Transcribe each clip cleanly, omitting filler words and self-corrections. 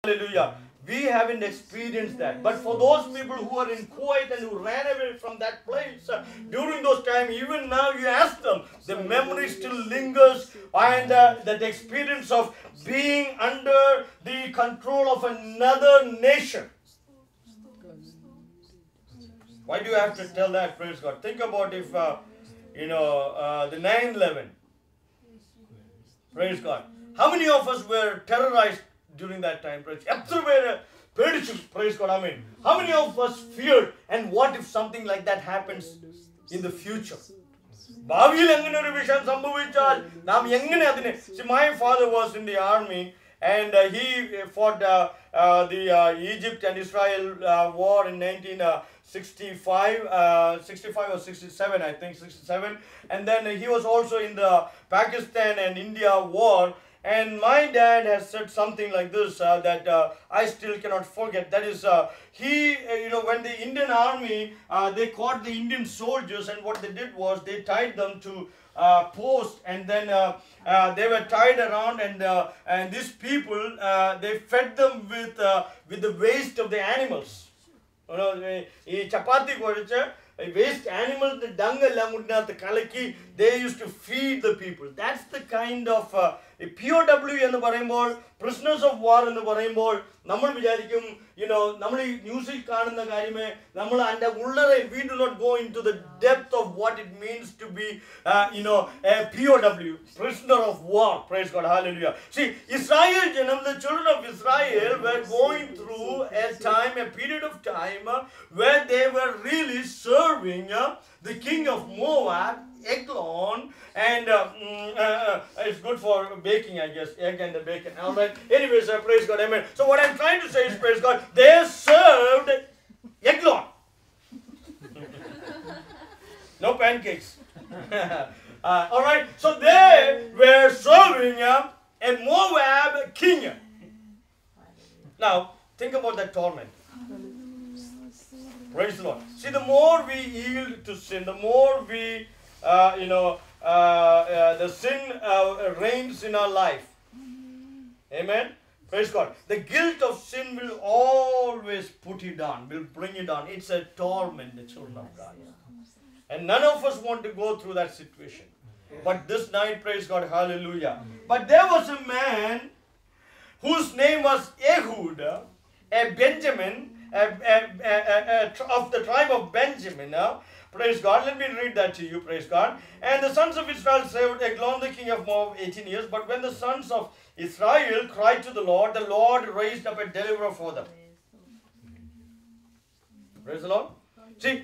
Hallelujah. We haven't experienced that. But for those people who are in Kuwait and who ran away from that place during those times, even now you ask them, the memory still lingers, and that experience of being under the control of another nation. Why do you have to tell that? Praise God. Think about if, the 9/11. Praise God. How many of us were terrorized during that time? Praise God. I mean, how many of us feared? And what if something like that happens in the future? See, my father was in the army, and he fought the Egypt and Israel war in 1965, 65 or 67, I think 67. And then he was also in the Pakistan and India war. And my dad has said something like this that I still cannot forget. That is, when the Indian army, they caught the Indian soldiers, and what they did was they tied them to posts, and then they were tied around, and these people, they fed them with the waste of the animals. Chapati waste animals, the dung, they used to feed the people. That's the kind of POW എന്ന് പറയുമ്പോൾ prisoners of war എന്ന് പറയുമ്പോൾ നമ്മൾ വിചാരിക്കും നമ്മൾ ഈ ന്യൂസിൽ കാണുന്ന കാര്യമേ നമ്മൾ അതിന്റെ ഉള്ളറെ we do not go into the depth of what it means to be a POW, prisoner of war. Praise God. Hallelujah. See, Israel janam, the children of Israel were going through a period of time where they were really serving the king of Moab, Eglon, and it's good for baking, I guess, egg and the bacon. All right. Anyways, praise God, amen. So what I'm trying to say is, praise God, they served Eglon. No pancakes. All right. So they were serving a Moab king. Now, think about that torment. Praise the Lord. See, the more we yield to sin, the more we, the sin reigns in our life. Amen. Praise God. The guilt of sin will always put you down, will bring you down. It's a torment, the children of God. And none of us want to go through that situation. But this night, praise God, hallelujah. But there was a man whose name was Ehud, a Benjamin, of the tribe of Benjamin. Praise God. Let me read that to you. Praise God. And the sons of Israel served Eglon, the king of Moab, 18 years. But when the sons of Israel cried to the Lord raised up a deliverer for them. Praise the Lord. See,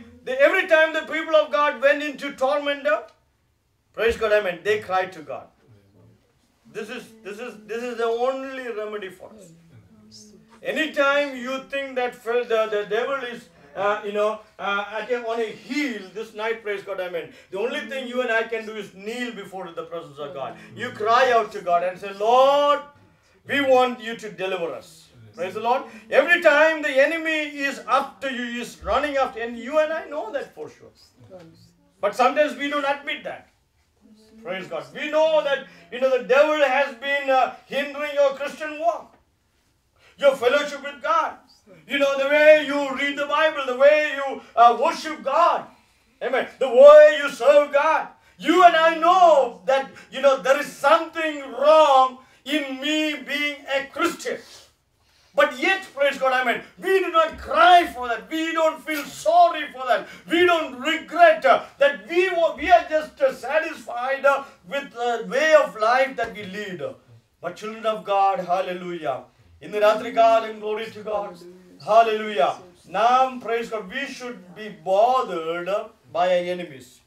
every time the people of God went into torment, praise God, amen, they cried to God. This is the only remedy for us. Anytime you think that the devil is on a heel this night, praise God, amen, the only thing you and I can do is kneel before the presence of God. You cry out to God and say, Lord, we want you to deliver us. Praise the Lord. Every time the enemy is after you, is running after, and you and I know that for sure. But sometimes we don't admit that. Praise God. We know that the devil has been hindering your Christian walk, your fellowship with God. The way you read the Bible, the way you worship God. Amen. The way you serve God. You and I know that, there is something wrong in me being a Christian. But yet, praise God, amen, we do not cry for that. We don't feel sorry for that. We don't regret that we are just satisfied with the way of life that we lead. But children of God, hallelujah. In the Ratrikalam, glory to God. Hallelujah. Now, praise God, we should be bothered by our enemies.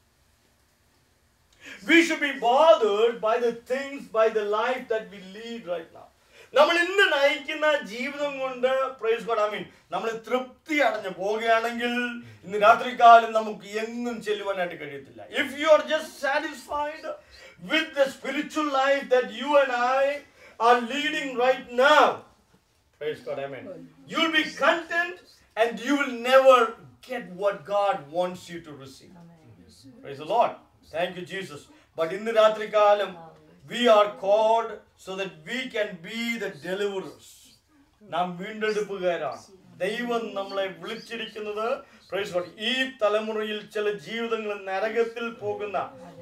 We should be bothered by the things, by the life that we lead right now. നമ്മൾ ഇന്ന് നയിക്കുന്ന ജീവിതം കൊണ്ട് praise God ആമീൻ നമ്മൾ തൃപ്തി അടഞ്ഞു പോകുകയാണെങ്കിൽ ഇന്ന് രാത്രികാലം നമുക്ക് എങ്ങും ചെല്ലുവാനായിട്ട് കഴിയത്തില്ല. If you are just satisfied with the spiritual life that you and I are leading right now, praise God, amen, you will be content and you will never get what God wants you to receive. Praise the Lord. Thank you, Jesus. But in the Ratrikalam, we are called so that we can be the deliverers. നാം വീണ്ടെടുപ്പുകാരാണ്. ദൈവം നമ്മളെ വിളിച്ചിരിക്കുന്നത് praise God, ഈ തലമുറയിൽ ചില ജീവിതങ്ങൾ നരകത്തിൽ പോകുന്ന,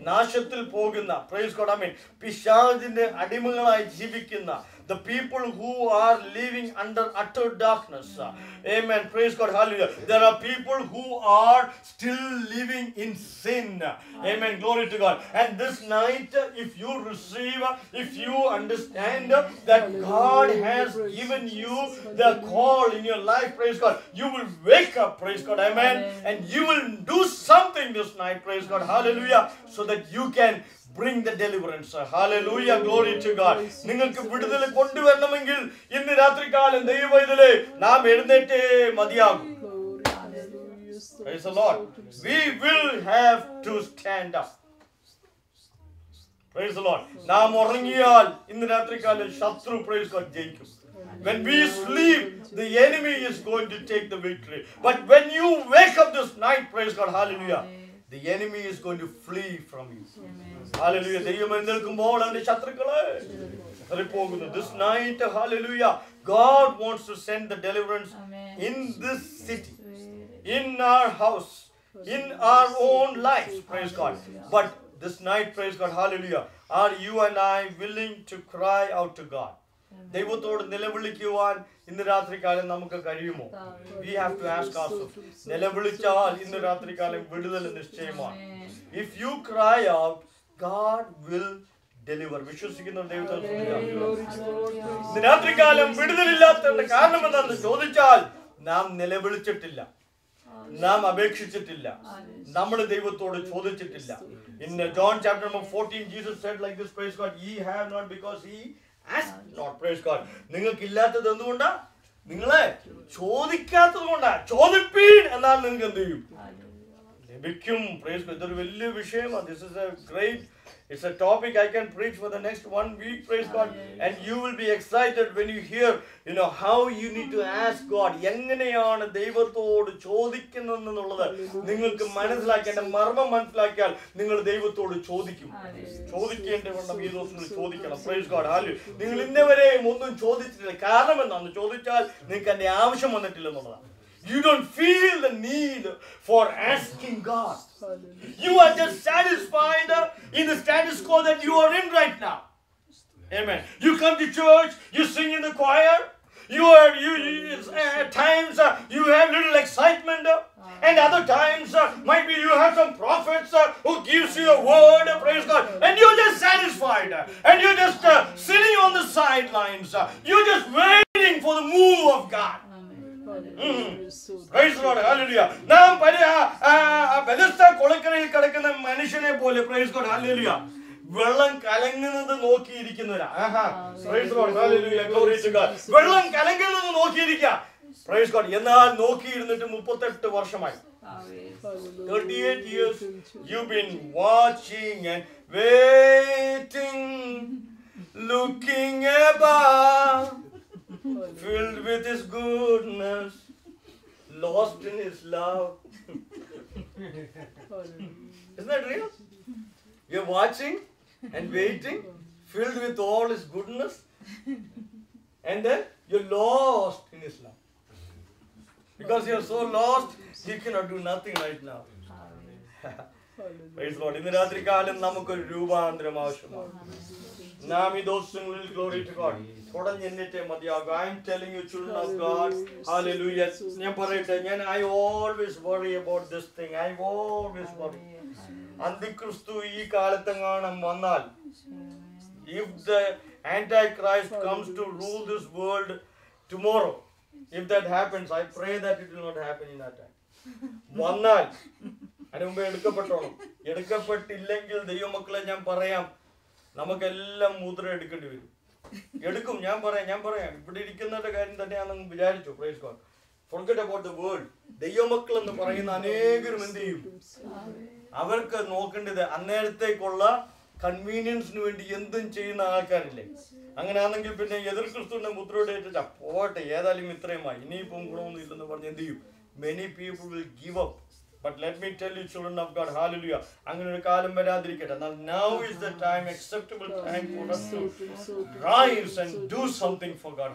നാശത്തിൽ പോകുന്ന, praise God, I mean, പിശാചിന്റെ അടിമകളായി ജീവിക്കുന്ന, the people who are living under utter darkness. Amen. Praise God. Hallelujah. There are people who are still living in sin. Amen. Glory to God. And this night, if you receive, if you understand that God has given you the call in your life, praise God, you will wake up, praise God. Amen. And you will do something this night, praise God. Hallelujah. So that you can bring the deliverance. Hallelujah. Glory to God. നിങ്ങൾക്ക് വിടുതൽ കൊണ്ടുവരണമെങ്കിൽ ഇന്ന് രാത്രികാലം ദൈവവൈതലേ നാം എഴുന്നേറ്റേ മതിയാകും. Praise the Lord. We will have to stand up. Praise the Lord. നാം ഉറങ്ങിയാൽ ഇന്ന് രാത്രികാലം ശത്രു praise God ജയിക്കും. When we sleep, the enemy is going to take the victory. But when you wake up this night, praise God, hallelujah, the enemy is going to flee from you. Hallelujah. ദൈവം എഴുന്നേൽക്കുമ്പോൾ അവന്റെ ശത്രുക്കളെ പോകുന്നു. This night, hallelujah, God wants to send the deliverance in this city, in our house, in our own lives, praise God. But this night, praise God, hallelujah, are you and I willing to cry out to God? ദൈവത്തോട് നിലവിളിക്കുവാൻ ഇന്ന് രാത്രികാലം നമുക്ക് കഴിയുമോ? We have to ask ourselves. നിലവിളിച്ചാൽ ഇന്ന് രാത്രികാലം വിടുതൽ നിശ്ചയമാണ്. If you cry out, God will deliver. വിശ്വസിക്കുന്ന ദൈവത്തോട് ഇന്ന് രാത്രികാലം വിടുതലില്ലാത്തതിന്റെ കാരണം എന്താണെന്ന് ചോദിച്ചാൽ നാം നിലവിളിച്ചിട്ടില്ല, നാം അപേക്ഷിച്ചിട്ടില്ല, നമ്മൾ ദൈവത്തോട് ചോദിച്ചിട്ടില്ല. In John chapter number 14, Jesus said like this, praise God, ye have not because ye ask not, praise God. നിങ്ങൾക്ക് ഇല്ലാത്തത് എന്തുകൊണ്ടാ? നിങ്ങളെ ചോദിക്കാത്തത് കൊണ്ടാ. ചോദിപ്പീൻ എന്നാൽ നിങ്ങൾക്ക് എന്ത് ചെയ്യും? ലഭിക്കും. praise God. ഇതൊരു വലിയ വിഷയമാണ്. This is a great, it's a topic I can preach for the next 1 week, praise God, and you will be excited when you hear, how you need to ask God. എങ്ങനെയാണ് ദൈവത്തോട് ചോദിക്കുന്നതെന്നുള്ളത് നിങ്ങൾക്ക് മനസ്സിലാക്കേണ്ട മർമ്മം മനസ്സിലാക്കിയാൽ നിങ്ങൾ ദൈവത്തോട് ചോദിക്കും. ചോദിക്കേണ്ടവണ്ണം ഈ ദിവസങ്ങളിൽ ചോദിക്കണം. praise God. Hallelujah. നിങ്ങൾ ഇന്നവരെയും ഒന്നും ചോദിച്ചിട്ടില്ല. കാരണം എന്താണെന്ന് ചോദിച്ചാൽ നിങ്ങൾക്ക് അതിന്റെ ആവശ്യം വന്നിട്ടില്ലെന്നുള്ളതാണ്. You don't feel the need for asking God. You are just satisfied in the status quo that you are in right now. Amen. You come to church, you sing in the choir, at times you have little excitement, and other times might be you have some prophets who gives you a word, praise God, and you're just satisfied, and you're just sitting on the sidelines, you're just waiting for the move of God. Praise God. Hallelujah. നാം ബെഥസ്ദ കുളക്കരയിൽ കിടക്കുന്ന മനുഷ്യനെ പോലെ, praise God, hallelujah, വെള്ളം കലങ്ങുന്നത് നോക്കിയിരിക്കുന്നവരാ. Praise God. Hallelujah. Glory to God. വെള്ളം കലങ്ങുന്നത് നോക്കിയിരിക്കുക. Praise God. എന്നാൽ നോക്കിയിരുന്നിട്ട് 38 വർഷമായി. 38 years you've been watching and waiting, looking above, filled with His goodness, lost in His love. Isn't that real? You're watching and waiting, filled with all His goodness, and then you're lost in His love. Because you're so lost, you cannot do nothing right now. Praise God. ഇന്ന് രാത്രികാലം നമുക്കൊരു രൂപാന്തരം ആവശ്യമാണ്. നാം ഈ ദിവസങ്ങളിൽ, glory to God, തുടഞ്ഞെന്നിട്ടേ മതിയാകും. I am telling you, children of God, hallelujah. ഞാൻ പറയട്ടെ, I always worry about this thing. I always worry. അന്തിക്രിസ്തു ഈ കാലത്തെങ്ങാനും വന്നാൽ, if the Antichrist comes to rule this world tomorrow, if that happens, I pray that it will not happen in that time. വന്നാൽ അതിന് മുമ്പേ എടുക്കപ്പെട്ടോണം. എടുക്കപ്പെട്ടില്ലെങ്കിൽ ദൈവമക്കളെ ഞാൻ പറയാം, നമുക്കെല്ലാം മുദ്ര എടുക്കേണ്ടി വരും. എടുക്കും. ഞാൻ പറയാം. ഇവിടെ ഇരിക്കുന്നവരുടെ കാര്യം തന്നെയാണെന്ന് വിചാരിച്ചു. Praise God. Forget about the world. ദൈവമക്കൾ എന്ന് പറയുന്ന അനേകരും എന്ത് ചെയ്യും? അവർക്ക് നോക്കേണ്ടത് അന്നേരത്തേക്കുള്ള കൺവീനിയൻസിന് വേണ്ടി എന്തും ചെയ്യുന്ന ആൾക്കാരില്ലേ? അങ്ങനെയാണെങ്കിൽ പിന്നെ എതിർ ക്രിസ്തുവിന്റെ മുദ്രയുടെ ഏറ്റാ പോട്ടെ, ഏതായാലും ഇത്രയുമായി, ഇനിയിപ്പം ഗുണമൊന്നും ഇല്ലെന്ന് പറഞ്ഞ് എന്ത് ചെയ്യും? Many people will give up. But let me tell you, children of God, hallelujah, അങ്ങനെ ഒരു കാലം വരാതിരിക്കട്ടെ. Now is the time, acceptable time for us to rise and do something for God.